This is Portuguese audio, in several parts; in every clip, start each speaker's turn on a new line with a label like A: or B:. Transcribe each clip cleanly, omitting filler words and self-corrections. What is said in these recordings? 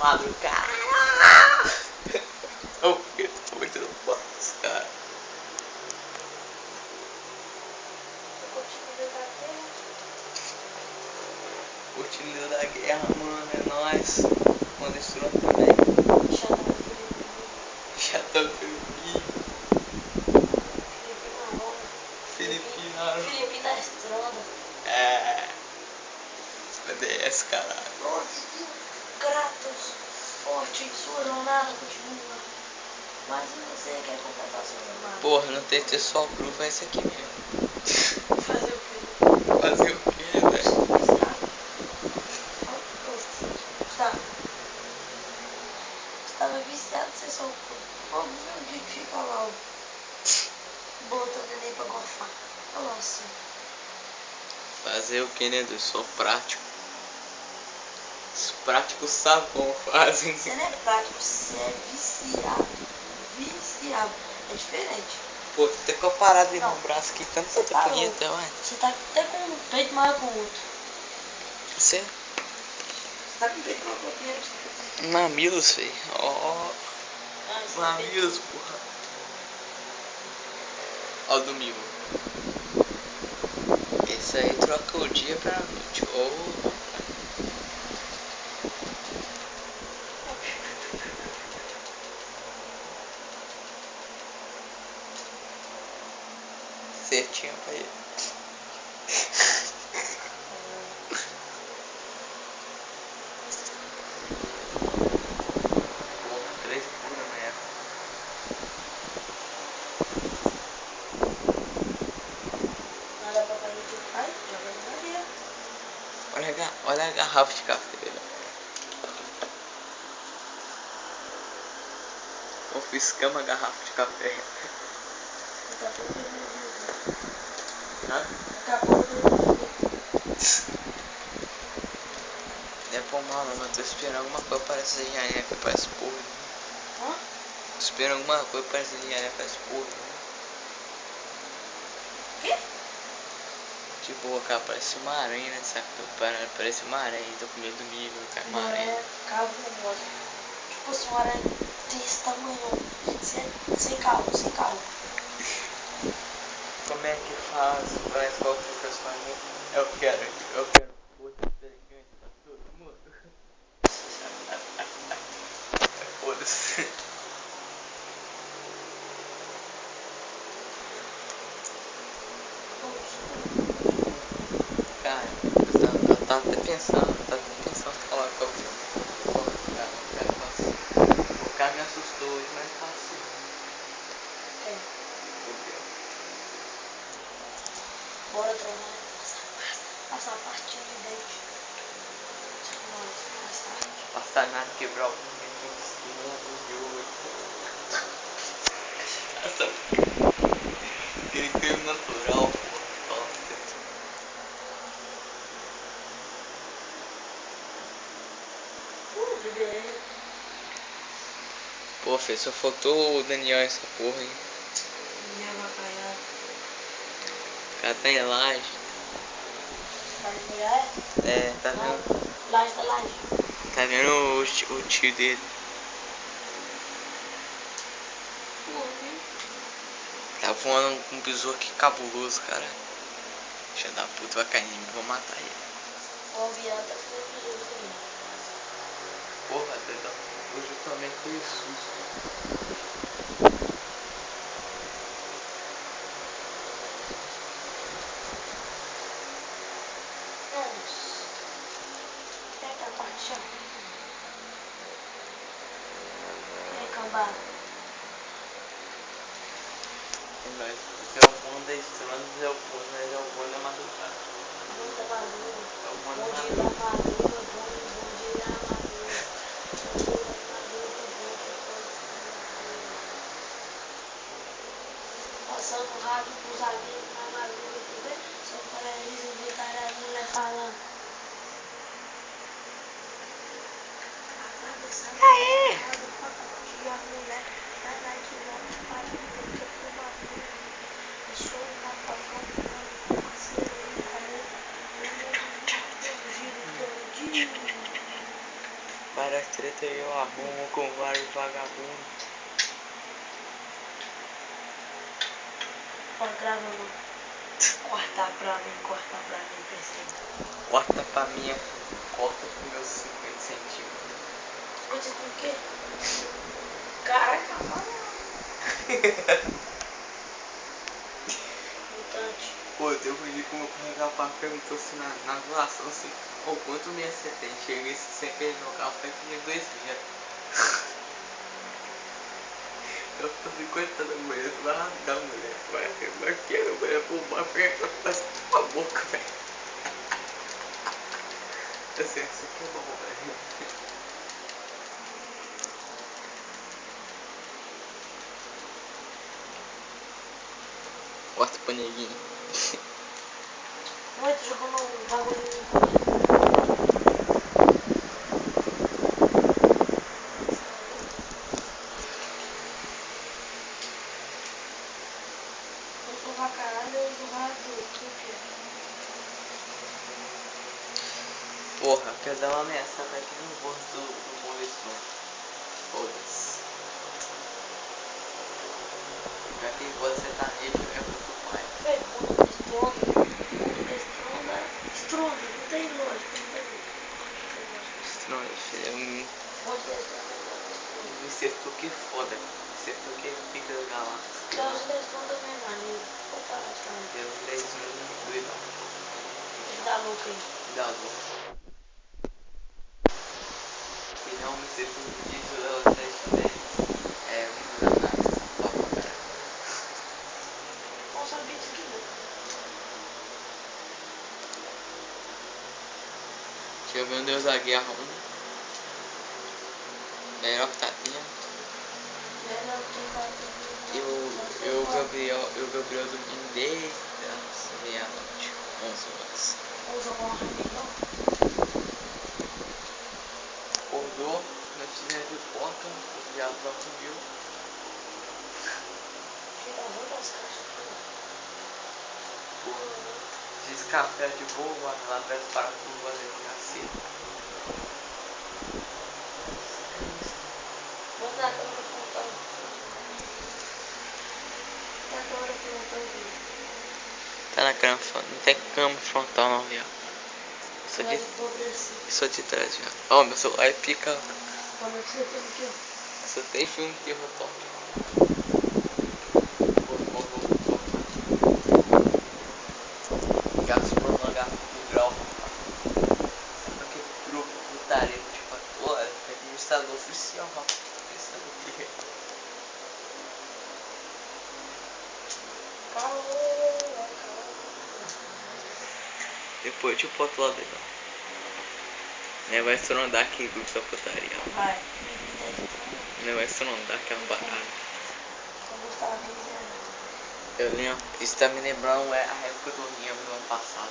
A: quadro, cara. Oh, eu tô muito no box, cara. Curtindo da guerra, mano, é nóis. Quando estourou também. Chatão Felipe.
B: Felipe da Estrada.
A: É. BDS, caralho.
B: Kratos, forte, sua jornada continua. Mas se você quer completar sua jornada?
A: Porra, no TT só prova esse aqui mesmo.
B: Fazer o quê?
A: Fazer o quê, velho?
B: Estava viciado em ser só o povo ver o dia que fica lá, ó. Botando neném pra gofar. Olha lá assim.
A: Fazer o que, né? Eu sou prático. Os práticos sabão fazem.
B: Você não é prático, você é viciado. Viciado. É diferente.
A: Pô, tu tem que eu parar de no braço aqui, tanto
B: Você
A: que
B: tá
A: punheta,
B: louco.
A: ué.
B: Você tá até com um peito maior que o outro.
A: Você?
B: Você tá com o peito maior que o outro.
A: Mamilos, velho. Ó.
B: Você
A: Mamilos, porra. Ó, domingo. Esse aí troca o dia pra noite. Ó. Certinho pra ele. Porra, 3h da manhã.
B: Nada pra fazer que faz, joga no banheiro.
A: Olha a garrafa de café, velho. Confiscamos a garrafa de café.
B: Daqui a pouco eu vou.
A: Hã?
B: Daqui a pouco eu vou.
A: Não é por mal não, mas tô esperando alguma coisa para essa engenharia que parece porra.
B: Hã?
A: Tô esperando alguma coisa para essa engenharia que parece porra.
B: Quê?
A: De boa, cara, parece uma aranha, né? Sabe? Parece uma aranha, tô com medo do nível, cara, uma
B: Não
A: aranha.
B: é cabulosa. Tipo assim, uma aranha desse tamanho. Sem carro, sem carro.
A: Como é que faz? Parece qual que é o personagem? Eu quero foda inteligente pra todo mundo. Foda-se. Cara, eu tava até pensando em falar qual que é. O cara me assustou hoje, mas passou.
B: É.
A: Fudeu.
B: Bora treinar. Passar a partinha de dente. Mais tarde.
A: Passar nada, quebrar o punho de cima de hoje. Aquele creme natural, pô.
B: Bebê.
A: Pô, filho, só faltou o Daniel essa porra aí.
B: Minha bacalhau.
A: O cara tá em laje.
B: Tá em Goiás?
A: É, tá vendo?
B: Laje da laje.
A: Tá vendo o tio dele? Tá voando um besouro aqui cabuloso, cara. Filho da puta, vai cair em mim, vou matar ele.
B: Ó, o viado tá ficando besouro também.
A: Porra, doidão. Hoje eu tomei aquele susto.
B: Nossa. Pega a parte chão. E aí, cambada?
A: Nós é o mundo da estrada, é o mundo da madrugada.
B: Bom da madruga.
A: É o mundo
B: Bom
A: da
B: dia da madruga. Bom dia da madruga. Bom dia da madruga. Bom que pode ser. Passando o rádio pros amigos na madruga também. Só para eles inventarem as mulheres falando. Aê! A mulher vai lá de longe para ver uma vida. E sou um apagão com parceiro em comum. O mundo giro todinho.
A: Para as treta aí, Vamos com vários vagabundos.
B: Ó, gravando. Cortar pra mim, pensei.
A: Corta pra minha, corta pros meus 50 centímetros.
B: Você tem o quê? Caraca, mano. Mutante.
A: Pô, eu tenho que como eu carregar papel e tô assim na doação assim. Pô, quanto mês você tem? Cheguei sem querer no café que tinha 2 dias. Eu tô 50 da mulher, tu vai rasgar a mulher. Vai querer a mulher por papel, vai com a boca, velho. Assim, isso aqui é bom, velho. Corta pro neguinho.
B: Não, tu jogou no bagulho. Eu sou pra caralho, eu sou do que é?
A: Porra, eu quero dar uma ameaçada aqui no rosto do Bolisson. Foda-se. Já que você tá nele, é muito pai.
B: Velho, ponto de estronda, não tem lógica, não tem lógica.
A: Estranho, é um
B: Ponto de estronda.
A: setor que foda. Setor que fica da galáxia.
B: Ponto de estronda mesmo, maneiro. Vou parar também.
A: Deus 10 mil doidão.
B: Ele dá louco aí.
A: Dá louco. E não me setor de velocidade 10. É um danado. Só pra caralho.
B: Não sabia disso aqui não.
A: Deixa eu ver um Deus da Guerra 1. Melhor que tá tendo.
B: Melhor que tá tendo.
A: Eu Gabriel dormindo desde as meia-noite, 11 horas.
B: Vamos jogar uma rapidão.
A: Acordou, nós fizemos pipoca, o viado lá comeu.
B: Que dá muitas caixas aqui.
A: Fiz café de boa, lá atrás para tudo ali assim.
B: Vamos dar a câmera frontal. Dá a câmera frontal aqui.
A: Tá na câmera frontal, não tem câmera frontal não, viado. Isso
B: Vai
A: aqui,
B: empobrecer.
A: isso de trás, viado. Ó, meu celular é pica.
B: Quando você tem aqui, ó.
A: Só tem filme de terror top. Gasto por uma garrafa do grau. Só que pro putaria de 4 horas, é administrador oficial, ó.
B: Calma.
A: Depois eu te boto lá dentro. Né, vai estrondar aqui do sua putaria.
B: Vai.
A: Né, vai estrondar aquela parada.
B: Só gostava de
A: Eu lembro, isso tá me lembrando a época do Rinha do ano passado.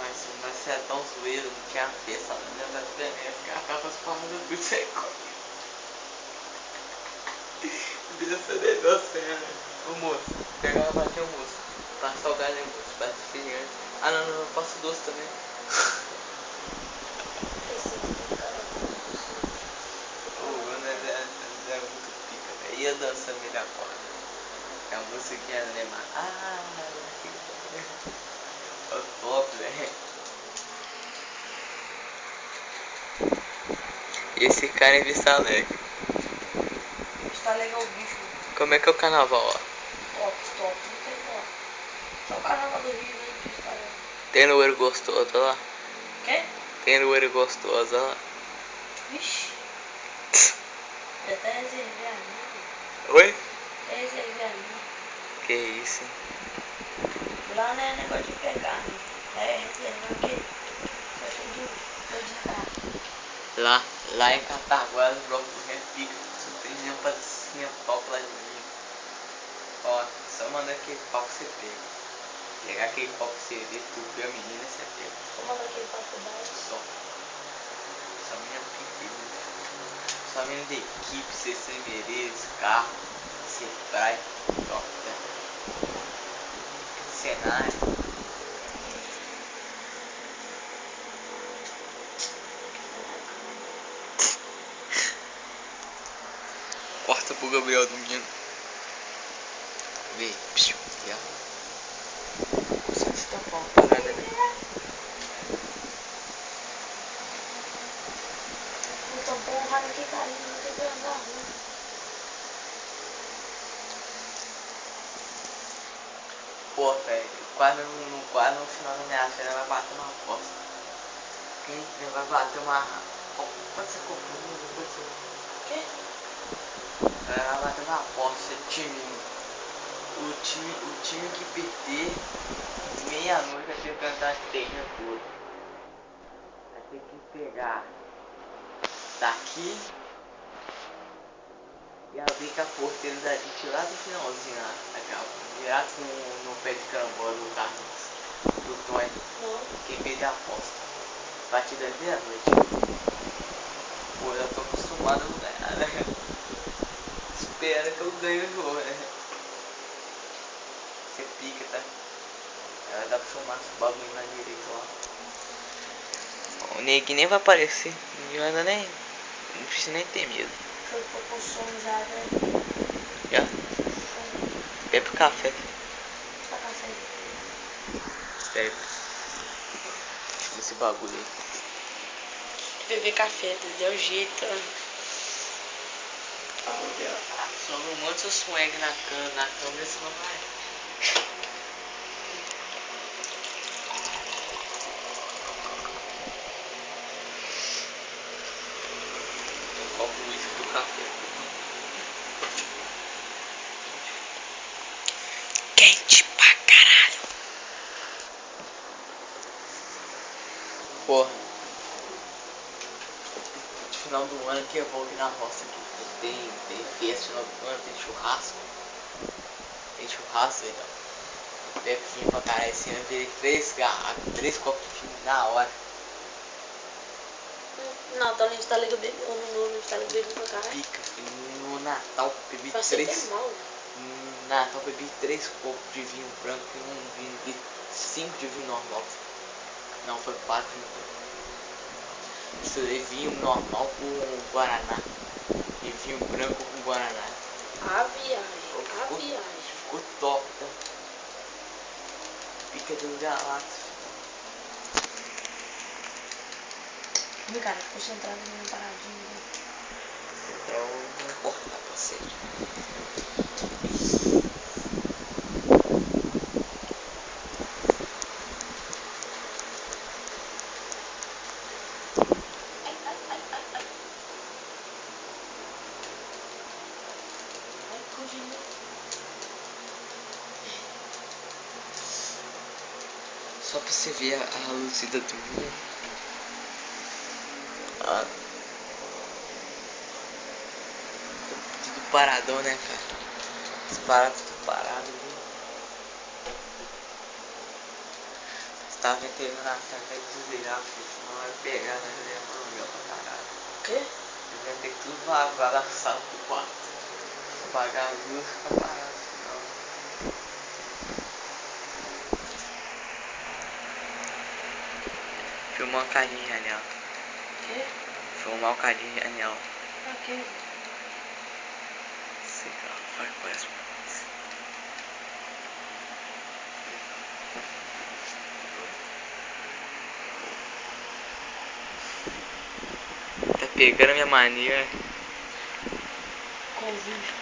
A: Mas você é tão zoeiro, não tinha festa, não lembra da minha acaba as paradas do seco. Essa negócio é. Ô moço, pegava pra aqui o moço. Passa o galho, moço, passa refrigerante. Ah não, eu passo doce também. Ô, Bruno é muito pica, velho. E a dança me dá corda. É a musiquinha alemã. É top, velho. E esse cara é Vista Alegre.
B: Está legal o bicho.
A: Como é que é o carnaval, ó?
B: Top, top. Não tem como. Só o carnaval do Rio, né? Que está legal.
A: Tem loiro gostoso lá?
B: Quê?
A: Tem loiro gostoso lá?
B: Vixe. Já até reservei a minha.
A: Oi?
B: Até reservei a minha.
A: Que isso, hein?
B: Lá não é negócio de pegar, né? É reservar o quê? Só tudo de carro.
A: Lá em Cataguá, os blocos do repica. Só tem minha patricinha top lá de mim. Ó, só manda aquele pau que você pega. Pegar aquele pau que você vê, tu a menina, você pega.
B: Só manda aquele papo baixo.
A: Só. Só minha pica. Só minha de equipe, CC Merez, carro, Sebrae, top, né? Cenário. Gabriel dormindo. Vê, psiu, já. Você está com uma parada, né?
B: Eu tô borrado aqui, cara, não tô vendo na rua.
A: Pô, velho, quase no final da minha cena vai bater uma aposta. Quem vai bater uma... Quanto você comprou?
B: O quê?
A: Vai bater uma aposta, time. O time que perder meia-noite vai ter que cantar a terra toda. Vai ter que pegar daqui e abrir com a porteira da gente lá do finalzinho lá. Direto no pé de carambola do Carlos, do Tony.
B: Não.
A: Quem perder a aposta. Batida de meia-noite. Pô, eu tô acostumado a ganhar, né? Espera que eu ganhe o jogo, né? Você pica, tá? Ela dá pra filmar esse bagulho na direita lá. O neguinho nem vai aparecer. Ninguém anda nem. Não precisa nem ter medo.
B: Eu tô com sono já, velho.
A: Já? Bebe café.
B: Tá café.
A: Bebe. Esse bagulho aí.
B: Beber café, deu jeito.
A: Só não manda seu swag na câmera, senão vai. Copo o uísque do café.
B: Quente pra caralho.
A: Porra. De final do ano que eu vou aqui na roça aqui. Tem festa no final do ano, tem churrasco. Tem churrasco, velho. Bebe vinho pra caralho. Esse ano eu virei 3 copos de vinho na hora.
B: Não, tá no Instagram do bebê. No Instagram do bebê pra caralho.
A: Pica, filho. No Natal bebi
B: Passei
A: 3.
B: até mal.
A: No Natal bebi 3 copos de vinho branco e um vinho e 5 de vinho normal. Não, foi 4 vinho branco. Misturei vinho normal com Guaraná. E vinho branco com Guaraná.
B: A viagem.
A: Ficou top, tá? Pica dos galáxias.
B: Ih, cara, ficou centrado numa paradinha. Né?
A: Central não importa pra você.
B: Ai, fugindo.
A: Só pra você ver a Lucida dormindo. Ah. Tudo paradão, né, cara? Tudo parado ali. Tava terminando a cena, tem que desligar, porque senão vai pegar, né? Ele é problema pra caralho.
B: O quê?
A: Ele vai ter que tudo vagar da sala pro quarto. Apagar a luz e ficar parado, senão. Filmar um cadinho de janela.
B: O quê?
A: Filmar um cadinho de janela.
B: Pra quê?
A: Sei lá, vai com essa. Tá pegando a minha mania.
B: Covid.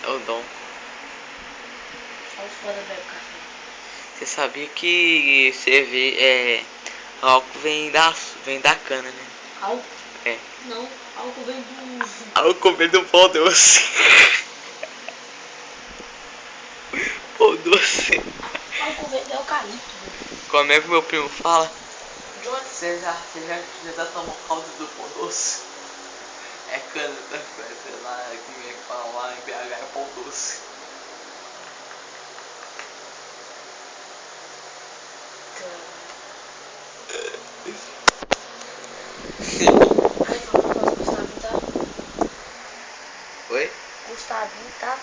A: É o dom.
B: Só os fora bebe café.
A: Você sabia que álcool vem da cana, né?
B: Álcool?
A: É.
B: Não, álcool vem do...
A: Álcool vem do pão doce. Pão doce.
B: Álcool vem do eucalipto.
A: Como é que meu primo fala?
B: Johnny.
A: Você já tomou caldo do pão doce? É cana, tá? Sei lá, como é que fala lá em BH é pão doce.
B: Ai, fala um negócio, Gustavinho, tá?
A: Oi?
B: Gustavinho, tá?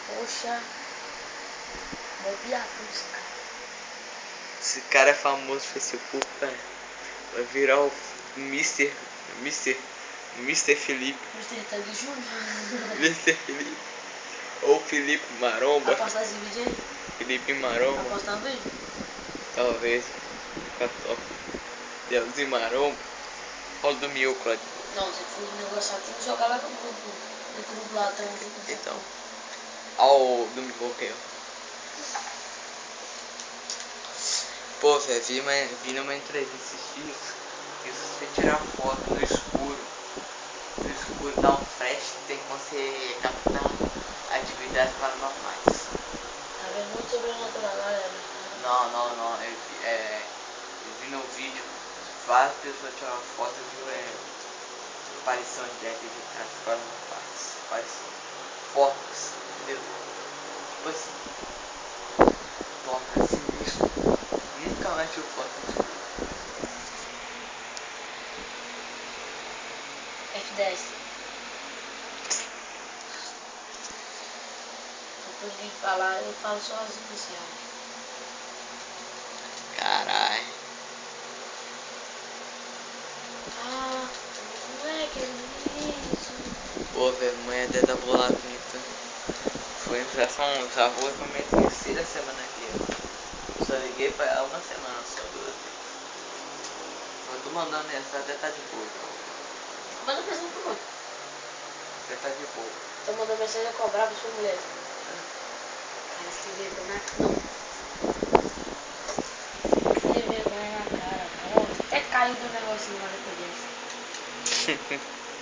B: Poxa. Mó viadão esse cara.
A: Esse cara é famoso no Facebook, velho. Vai virar o Mr. Mr. Felipe.
B: Mr. Tag Júnior.
A: Mr. Felipe. Ou Felipe Maromba.
B: Apostar esse vídeo aí?
A: Felipe Maromba.
B: Apostar um vídeo?
A: Talvez. Fica top. Deus e Maromba. Olha o do Mioclad.
B: Não, se for negociar, tem que jogar lá no grupo. No grupo lá tem um grupo.
A: Então. Olha o do Mioclad. Pô, velho, vi numa entrevista esses dias que se você tirar foto no escuro dá um flash, tem que você captar atividades paranormais.
B: Tá vendo muito sobrenatural, galera?
A: Não, eu vi no vídeo várias pessoas tiraram foto e viu aparição de atividades paranormais. Aparição fortes, entendeu? Tipo assim, torna sinistro. Nunca mais tive foto no escuro.
B: F10. Depois de falar, eu falo sozinho assim, ó.
A: Caralho.
B: Ah, moleque, isso.
A: Pô, velho, amanhã deve dar bolada bonita. Foi já vou pra minha terceira semana aqui. Só liguei pra ela uma semana, só 2 vezes. Eu tô mandando mensagem, até tá de boa.
B: Manda mensagem pro outro.
A: Até tá de boa.
B: Tô mandando mensagem a cobrar pra sua mulher. Cara, se vergonha não. Se vergonha na cara. Nossa, até caiu do negocinho lá depois desse.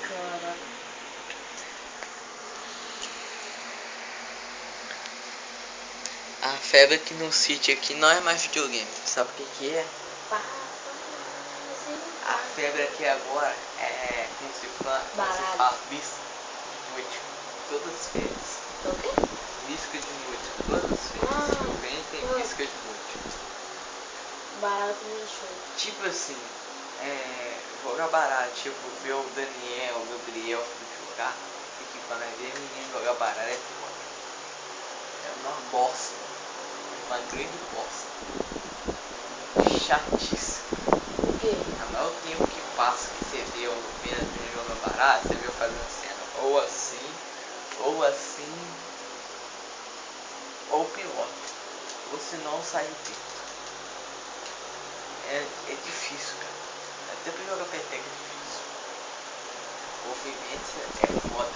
B: Caraca.
A: A febre aqui no sítio aqui não é mais videogame. Sabe o que é? A febre aqui agora é, como se fala, bisca de noite. Todas as feiras.
B: O quê?
A: Bisca de noite. Todas as feiras. Vem tem bisca de noite.
B: Barato no show.
A: Tipo assim, jogar baralho, tipo, ver o Daniel, o Gabriel jogar, e que quando é ver ninguém jogar baralho é foda. É uma bosta, uma grande bosta. Chatice.
B: O quê?
A: A maior tempo que passa que você vê o menino jogando baralho, você viu fazendo cena ou assim, ou pior, ou se não sai de tempo. É difícil, cara. Até pra jogar peteca é difícil. Movimento é foda.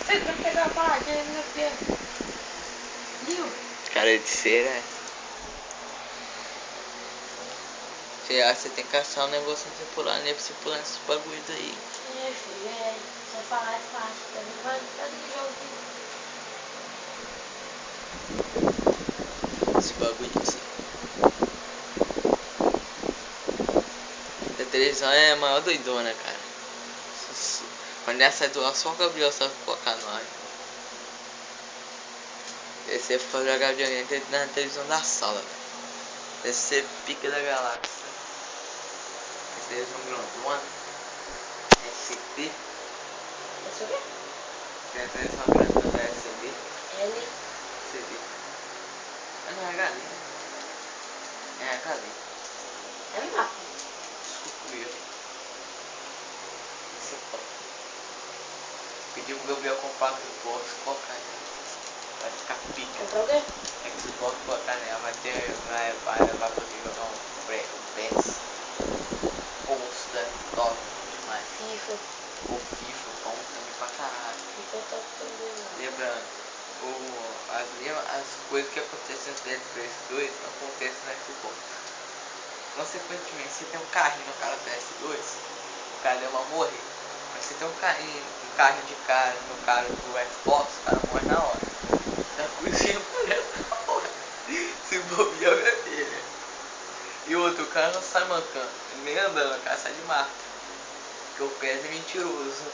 B: Você vai pegar a paradinha no meu pé. Viu?
A: Cara de cera. Você tem que achar um negócio pra você pular, né? Pra você pular nesses bagulhos aí.
B: É, filho, só falar é fácil. Também vai jogo.
A: Esse bagulho assim. A televisão é a maior doidona, cara. Quando ela sai do ar, só o Gabriel sabe colocar no ar. Esse você for jogar videogame na televisão da sala, velho. Deve ser pica da galáxia. Essa televisão grandona. LCD.
B: Esse é o quê?
A: Tem a televisão grandona da LCD. CD. Não é HD. É HD.
B: É um mapa.
A: Desculpa o erro. Isso é top. Pedi pro Gabriel comprar o Xbox e colocar nela. Vai ficar pica.
B: Comprar o quê?
A: Xbox e colocar nela. Vai poder jogar um PES. Monster, top demais.
B: FIFA.
A: O FIFA, bom também pra caralho.
B: FIFA é top também, mano.
A: Lembrando, as coisas que acontecem no PS2 acontecem no Xbox. Consequentemente, se tem um carrinho no cara do PS2, o cara deu uma morrer. Mas se tem um carrinho de cara no cara do Xbox, o cara morre na hora. Tá cozinha morrendo na hora. Se bobear é dele. E outro, o cara não sai mancando, nem andando, o cara sai de marca. Porque o PES é mentiroso.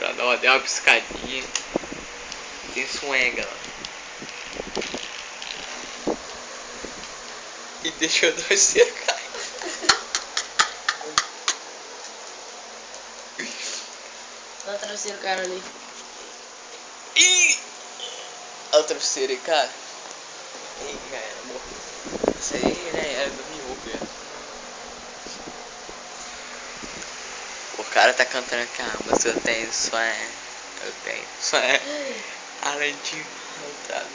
A: Ela dá uma piscadinha. Tem swanga lá. E deixou nós cercar.
B: Olha o terceiro cara ali.
A: Ih! Olha o travesseiro aí, cara. Ih, já era, morreu. Isso aí já era do miúdo, já. O cara tá cantando aqui, mas eu tenho swag. Eu tenho swag. Além de voltado.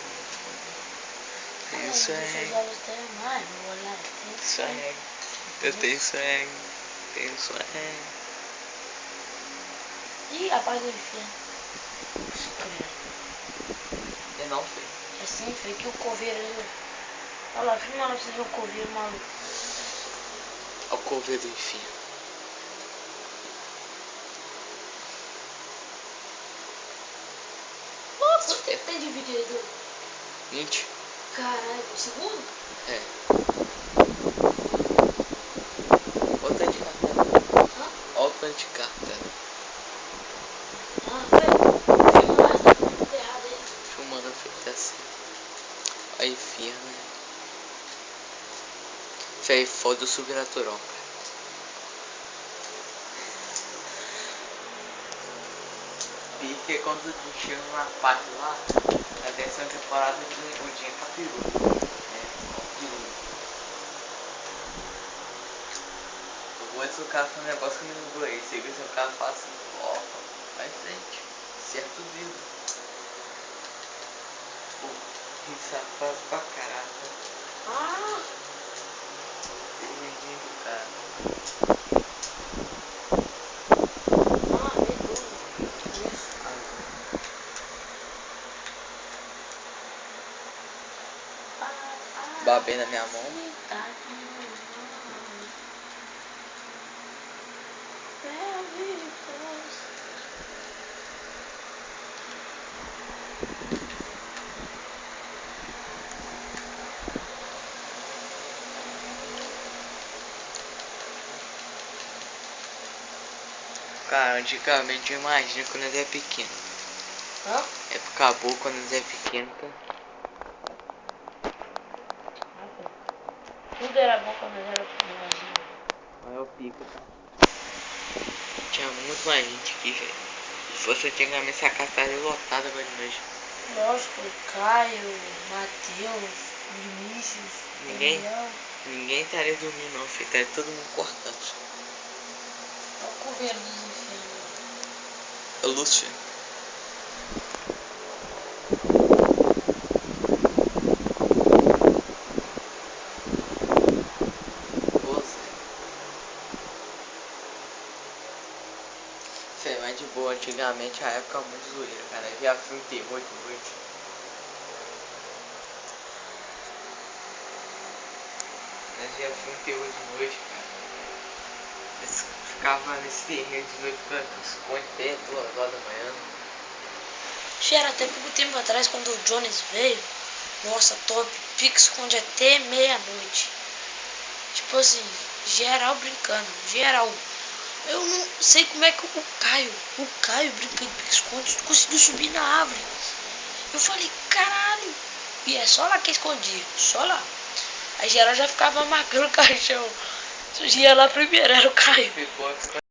A: Tenho swag. Swag. Eu tenho swag. Tenho swag.
B: Ih, rapaz do inferno.
A: Eu não sei.
B: É sim, foi que o coveiro ali. Olha lá, filma lá pra você ver o coveiro maluco.
A: Olha o coveiro do inferno.
B: Nossa, o que tem de vídeo aí dele?
A: 20?
B: Caralho, segundo?
A: É. Olha o tanto de carta.
B: Hã?
A: Olha o tanto de carta.
B: Ah, velho. Tem mais, tá tudo errado aí.
A: Filmando feito assim. Aí, firme. Isso aí, foda o sobrenatural. Pique é quando chega numa parte lá, na terceira temporada o Jim tá perudo. Antes o cara fala um negócio que eu não lembrei. Você vê se o cara fala assim, ó, vai em frente, certo vida. Pô, isso é fácil pra caraca.
B: Ah!
A: Esse do cara.
B: Ah, medonho. Isso.
A: Babei na minha mão. Cara, antigamente eu imagino quando ele é pequeno.
B: Hã?
A: É pro caboclo quando ele é pequeno, tá?
B: Tudo era bom quando eu era pequeno.
A: Olha o pico, tá? Tinha muito mais gente aqui, velho. Se fosse antigamente essa casa estaria lotada agora de noite.
B: Lógico, Caio, Matheus, Vinícius,
A: Ninguém?
B: Daniel.
A: Ninguém estaria dormindo não, filho. Estaria todo mundo cortando.
B: Olha o coveiro dos infernos.
A: Ô, Lúcio. Isso aí, mais de boa. Antigamente a época muito zoeira, cara. Eu via filme terror de noite. Nós via filme terror de noite, cara. Eles ficavam nesse terreiro de noite com os esconde até 2 horas da manhã.
B: Cheira até pouco tempo atrás, quando o Jones veio. Nossa, top. Fica esconde até meia-noite. Tipo assim, geral brincando. Geral. Eu não sei como é que o Caio brincando de pique-esconde, conseguiu subir na árvore. Eu falei, caralho. E é só lá que escondia, só lá. Aí geral já ficava marcando o caixão. Surgia lá primeiro, era o Caio.
A: Ficou